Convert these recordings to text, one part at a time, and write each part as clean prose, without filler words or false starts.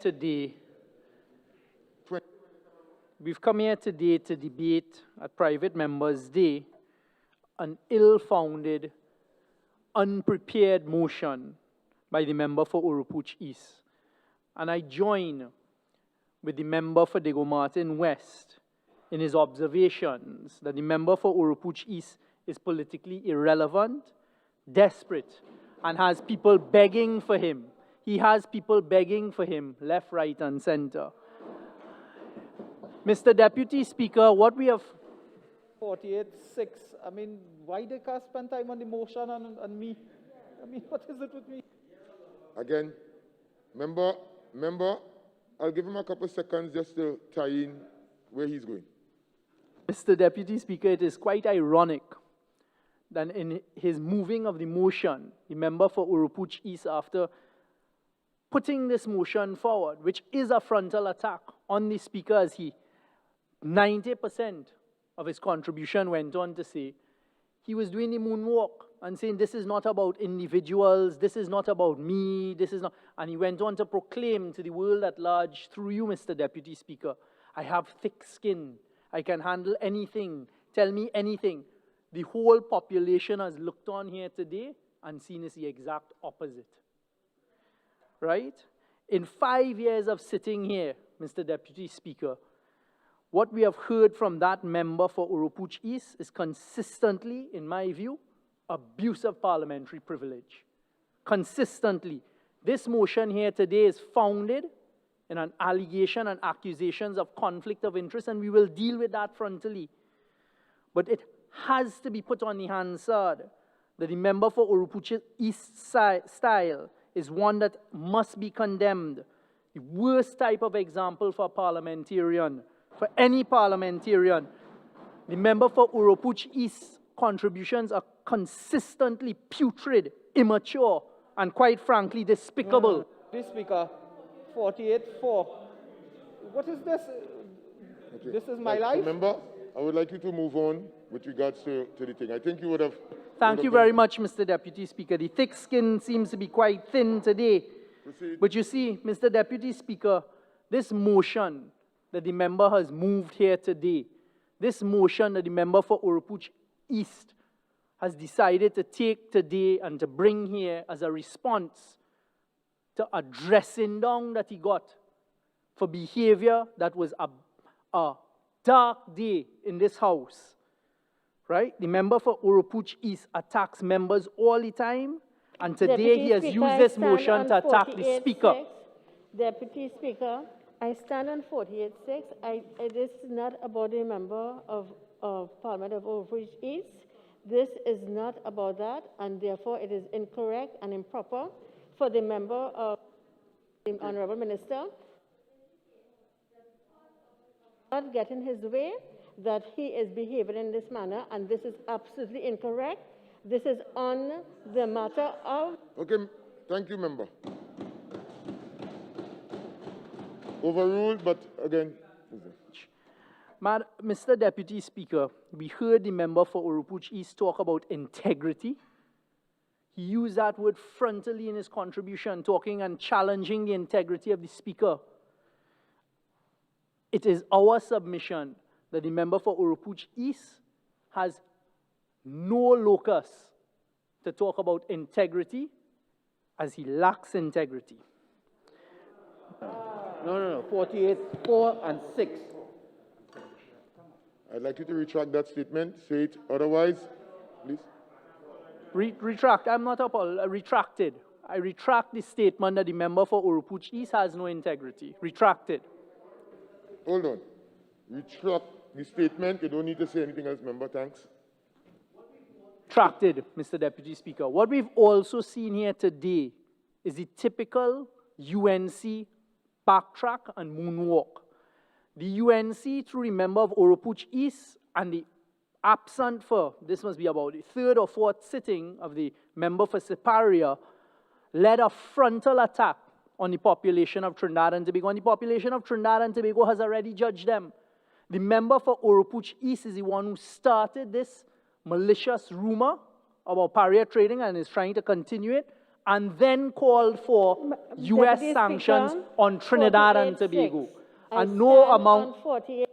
Today, we've come here today to debate at Private Members' Day an ill-founded, unprepared motion by the member for Urupuch East. And I join with the member for Diego Martin West in his observations that the member for Urupuch East is politically irrelevant, desperate, and has people begging for him. He has people begging for him, left, right, and center. Mr. Deputy Speaker, what we have... 48-6. I mean, why they can't spend time on the motion and me? I mean, what is it with me? Again, member, I'll give him a couple seconds just to tie in where he's going. Mr. Deputy Speaker, it is quite ironic that in his moving of the motion, the member for Urupuch East, after putting this motion forward, which is a frontal attack on the Speaker, as 90% of his contribution went on to say, he was doing the moonwalk and saying, this is not about individuals, this is not about me, this is not... And he went on to proclaim to the world at large, through you, Mr. Deputy Speaker, I have thick skin, I can handle anything, tell me anything. The whole population has looked on here today and seen is the exact opposite. Right? In 5 years of sitting here, Mr. Deputy Speaker, what we have heard from that member for Urupuch East is consistently, in my view, abuse of parliamentary privilege. Consistently. This motion here today is founded in an allegation and accusations of conflict of interest, and we will deal with that frontally. But it has to be put on the Hansard that the member for Urupuch East style is one that must be condemned. The worst type of example for a parliamentarian, for any parliamentarian. The member for Urupuch East contributions are consistently putrid, immature, and quite frankly despicable. This Speaker, 48-4. What is this? Okay. This is my life? Remember, I would like you to move on with regards to the thing. I think you would have... Thank you very much, Mr. Deputy Speaker. The thick skin seems to be quite thin today. Proceed. But you see, Mr. Deputy Speaker, this motion that the member has moved here today, this motion that the member for Urupuch East has decided to take today and to bring here as a response to a dressing down that he got for behavior that was a dark day in this House. Right? The member for Urupuch East attacks members all the time, and today he has used this motion to attack the Speaker. Deputy Speaker, I stand on 48-6. This is not about a member of Parliament of Urupuch East. This is not about that, and therefore it is incorrect and improper for the member of the Honourable Minister not get in his way, that he is behaving in this manner, and this is absolutely incorrect. This is on the matter of... Okay, thank you, member. Overruled, but again... Mr. Deputy Speaker, we heard the member for Urupuch East talk about integrity. He used that word frontally in his contribution, talking and challenging the integrity of the Speaker. It is our submission that the member for Urupuch East has no locus to talk about integrity, as he lacks integrity. No. 48-4 and 6. I'd like you to retract that statement. Say it otherwise, please. Retract. I'm not retracted. I retract the statement that the member for Urupuch East has no integrity. Retracted. Hold on. Retract the statement. You don't need to say anything else, member. Thanks. Retracted, Mr. Deputy Speaker. What we've also seen here today is the typical UNC backtrack and moonwalk. The UNC, through the member of Urupuch East, and the absent for, this must be about the third or fourth sitting of the member for Siparia, led a frontal attack on the population of Trinidad and Tobago. And the population of Trinidad and Tobago has already judged them. The member for Urupuch East is the one who started this malicious rumor about paria trading and is trying to continue it. and then called for U.S. Deputy sanctions Speaker, on Trinidad and 48-6. Tobago. I And no stand amount... on 48.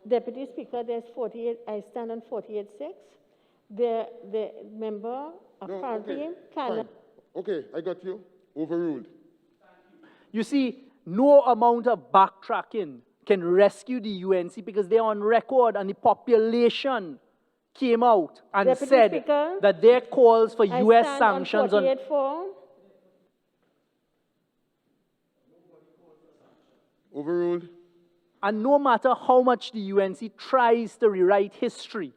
Deputy Speaker, there's 48, I stand on 48-6. The member apparently okay, cannot. fine. Okay, I got you. Overruled. You see, no amount of backtracking can rescue the UNC because they're on record and the population came out and Deputy said Speaker, that their calls for I U.S. stand sanctions on on... 48-4. Overruled. And no matter how much the UNC tries to rewrite history,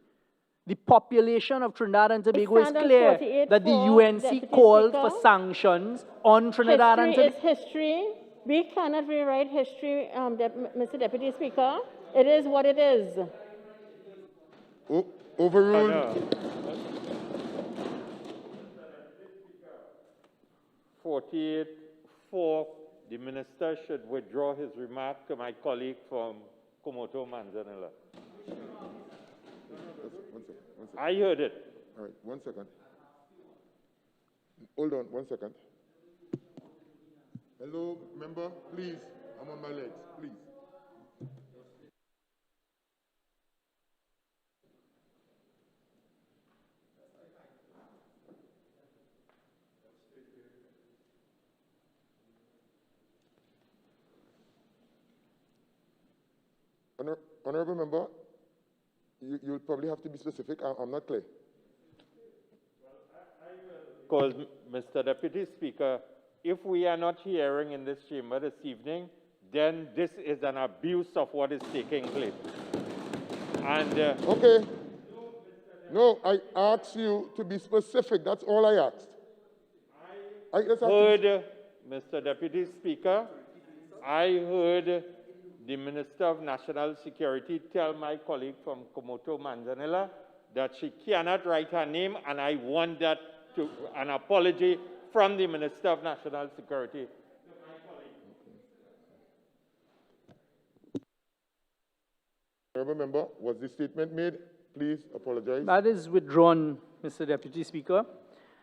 the population of Trinidad and Tobago is stand on clear that the 48-4, UNC Deputy called Speaker. for sanctions on Trinidad and History Tobago. is history. We cannot rewrite history, Mr. Deputy Speaker. It is what it is. Overruled. 48-4, the minister should withdraw his remark to my colleague from Komoto Manzanilla. One second. I heard it. All right, 1 second. Hold on, 1 second. Hello, member, please. I'm on my legs, please. Honorable member, you'll probably have to be specific. I'm not clear. Because, Mr. Deputy Speaker, if we are not hearing in this chamber this evening, then this is an abuse of what is taking place. And Okay. No, I asked you to be specific. That's all I asked. I just have to heard, Mr. Deputy Speaker, I heard the Minister of National Security tell my colleague from Komoto Manzanilla that she cannot write her name, and I want that to an apology from the Minister of National Security. Honorable member, was the statement made? Please apologize. That is withdrawn, Mr. Deputy Speaker.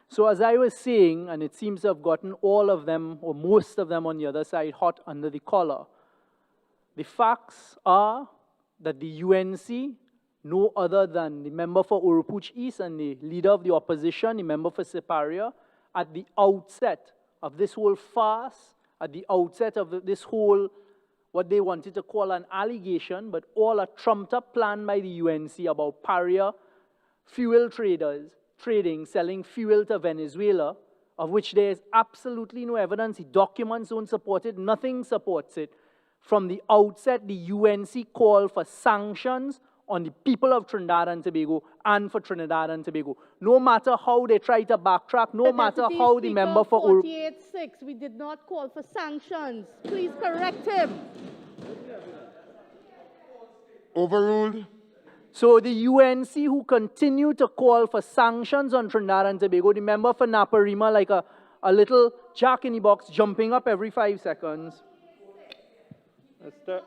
So as I was saying, and it seems to have gotten all of them, or most of them on the other side, hot under the collar, the facts are that the UNC, no other than the member for Urupuch East and the leader of the opposition, the member for Siparia, at the outset of this whole farce, at the outset of this whole, what they wanted to call an allegation, but all a trumped-up plan by the UNC about Paria fuel traders, selling fuel to Venezuela, of which there is absolutely no evidence. The documents don't support it. Nothing supports it. From the outset, the UNC called for sanctions on the people of Trinidad and Tobago and for Trinidad and Tobago. No matter how they try to backtrack, no matter how the member for 48-6, we did not call for sanctions. Please correct him. Overruled. So the UNC who continue to call for sanctions on Trinidad and Tobago, the member for Naparima, like a little jack in the box jumping up every 5 seconds. Mr.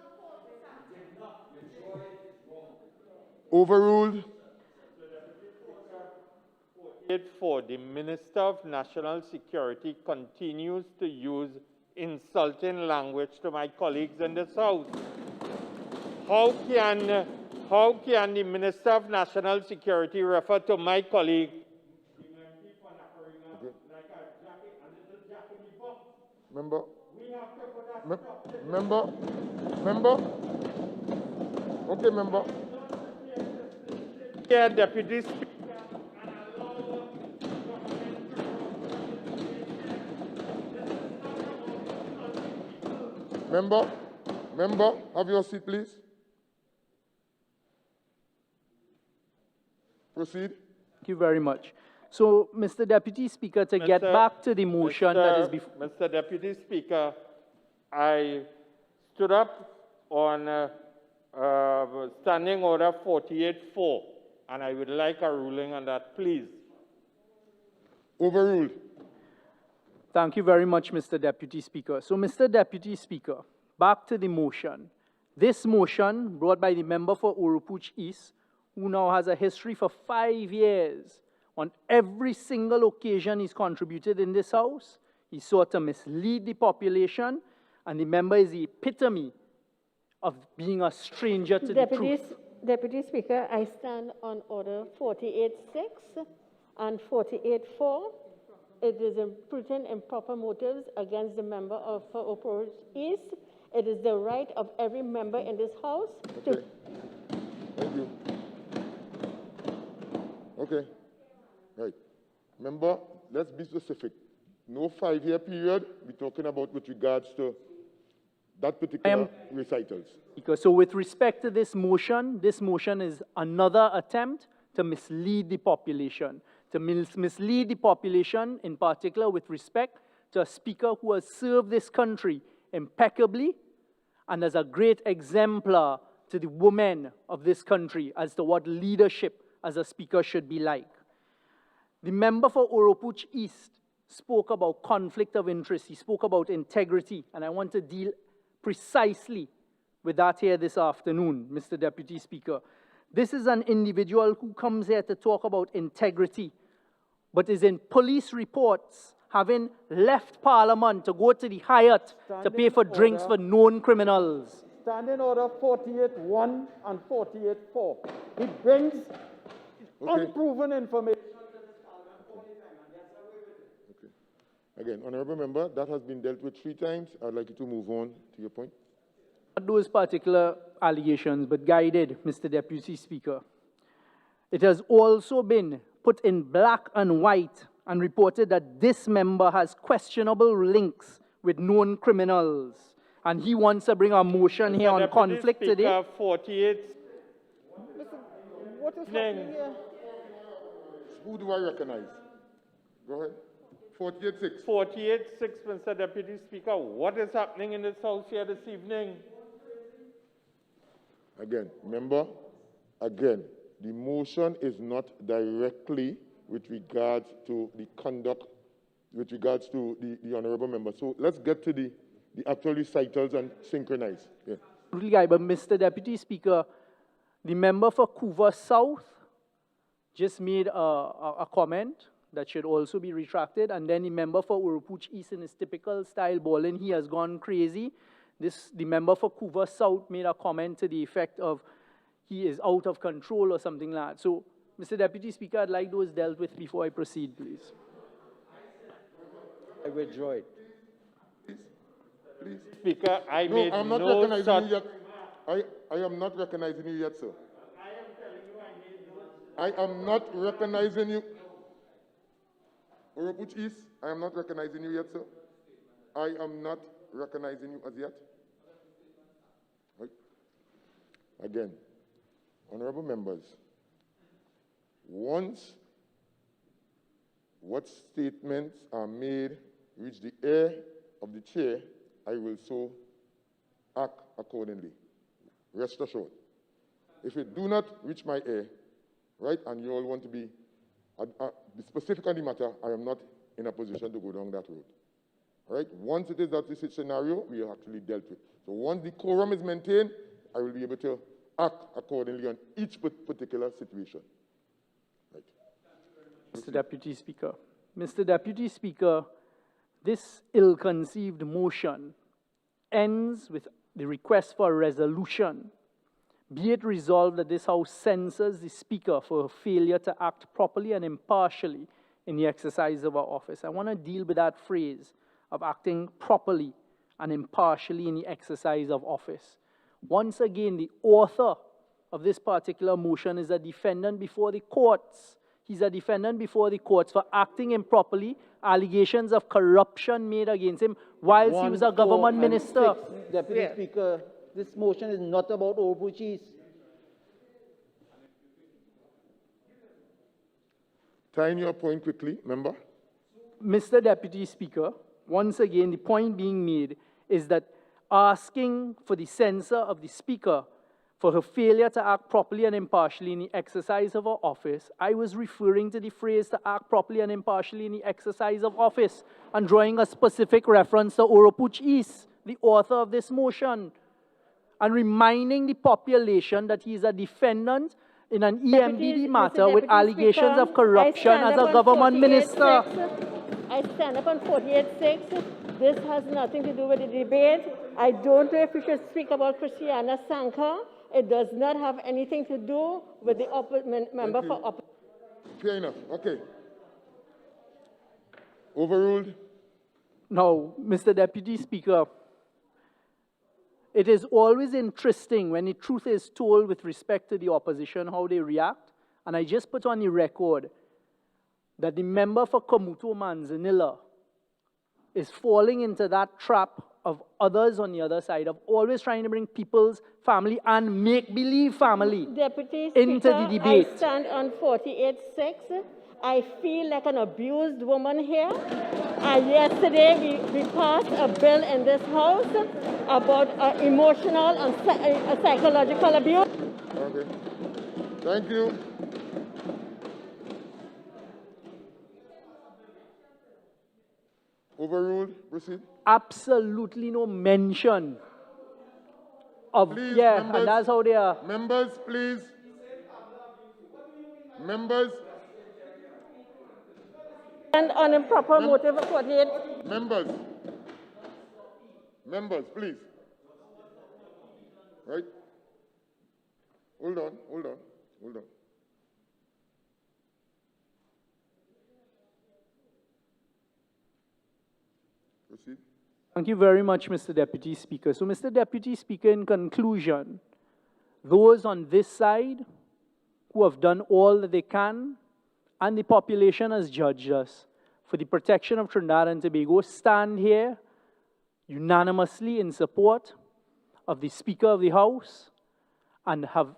Overruled. 48-4, the Minister of National Security continues to use insulting language to my colleagues in this House. How can the Minister of National Security refer to my colleague Member. Member. Okay, member. Yeah, Deputy Speaker. Member, have your seat, please. Proceed. Thank you very much. So, Mr. Deputy Speaker, to get back to the motion that is before... Mr. Deputy Speaker, I stood up on Standing Order 48-4, and I would like a ruling on that, please. Overruled. Thank you very much, Mr. Deputy Speaker. So, Mr. Deputy Speaker, back to the motion. This motion, brought by the member for Urupuch East, who now has a history for 5 years On every single occasion he's contributed in this House, he sought to mislead the population, and the member is the epitome of being a stranger to the truth. Deputy Speaker, I stand on Order 48.6 and 48.4. It is imprudent improper motives against the member of Approach East. It is the right of every member in this House to... Okay. Thank you. Okay. Right. Member, let's be specific. No 5-year period. We're talking about with regards to that particular recitals. So with respect to this motion is another attempt to mislead the population. To mislead the population, in particular with respect to a speaker who has served this country impeccably and as a great exemplar to the women of this country as to what leadership as a speaker should be like. The member for Oropuch East spoke about conflict of interest. He spoke about integrity, and I want to deal precisely with that here this afternoon, Mr. Deputy Speaker. This is an individual who comes here to talk about integrity, but is in police reports having left Parliament to go to the Hyatt to pay for drinks for known criminals. Standing Order 48.1 and 48.4. He brings unproven information to this Parliament all the time, and gets away with it. Okay. Again, Honourable Member, that has been dealt with 3 times. I'd like you to move on to your point. Not those particular allegations, but guided, Mr. Deputy Speaker. It has also been put in black and white and reported that this member has questionable links with known criminals. And he wants to bring a motion here on conflict today. 48. Listen, what is happening here? Who do I recognize? Go ahead. 48.6. 48.6, Mr. Deputy Speaker. What is happening in this House here this evening? Again, member, again, the motion is not directly with regards to the conduct, with regards to the honourable member. So let's get to the actual recitals and synchronize. Yeah. But Mr. Deputy Speaker, the member for Couva South just made a comment that should also be retracted, and then the member for Oropuch East, in his typical style bowling, he has gone crazy. The member for Couva South made a comment to the effect of he is out of control or something like that. So, Mr. Deputy Speaker, I'd like those dealt with before I proceed, please. I withdraw it. Please. Speaker, I made I'm not no recognizing such... you yet. I am not recognizing you yet, sir. I am not recognizing you. Oropuch East, I am not recognizing you yet, sir. I am not recognizing you as yet. Right. Again, honourable members, once what statements are made reach the ear of the chair, I will so act accordingly. Rest assured. If it do not reach my ear, right, and you all want to be specific on the matter, I am not in a position to go down that road. Right? Once it is that this scenario, we are actually dealt with. So once the quorum is maintained, I will be able to act accordingly on each particular situation. Right. Mr. Deputy Speaker. Mr. Deputy Speaker, this ill-conceived motion ends with the request for a resolution. Be it resolved that this House censures the Speaker for her failure to act properly and impartially in the exercise of her office. I want to deal with that phrase of acting properly and impartially in the exercise of office. Once again, the author of this particular motion is a defendant before the courts. He's a defendant before the courts for acting improperly, allegations of corruption made against him whilst he was a government minister. Deputy Speaker, this motion is not about Oropuch East. Tying your point quickly, member. Mr. Deputy Speaker, once again, the point being made is that asking for the censure of the Speaker for her failure to act properly and impartially in the exercise of her office, I was referring to the phrase to act properly and impartially in the exercise of office and drawing a specific reference to Oropuch East, the author of this motion, and reminding the population that he is a defendant in an EMDD matter with Deputy allegations Speaker, of corruption I as stand a up on government minister. 48.6. I stand up on 48.6. This has nothing to do with the debate. I don't know if we should speak about Christiana Sanka. It does not have anything to do with the member for opposition. Fair enough. Okay. Overruled. Now, Mr. Deputy Speaker, it is always interesting when the truth is told with respect to the opposition, how they react. And I just put on the record that the member for Komuto Manzanilla is falling into that trap of others on the other side, of always trying to bring people's family and make-believe family Deputy into Speaker, the debate. I stand on 48.6. I feel like an abused woman here. Yesterday, we passed a bill in this house about emotional and psychological abuse. Okay. Thank you. Overruled. Proceed. Absolutely no mention of, Please, yeah, members, and that's how they are. Members, please. Members. And on improper motive of 48. Members. Members, please. Right? Hold on, hold on, hold on. Proceed. Thank you very much, Mr. Deputy Speaker. So, Mr. Deputy Speaker, in conclusion, those on this side who have done all that they can, and the population has judged us for the protection of Trinidad and Tobago, stand here unanimously in support of the Speaker of the House and have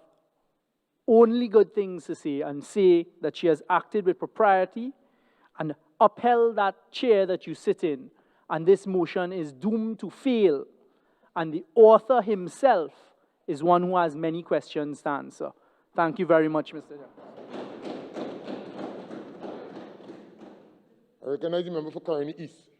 only good things to say, and say that she has acted with propriety and upheld that chair that you sit in. And this motion is doomed to fail. And the author himself is one who has many questions to answer. Thank you very much, Mr. Chair. I recognize the member for Caroni East.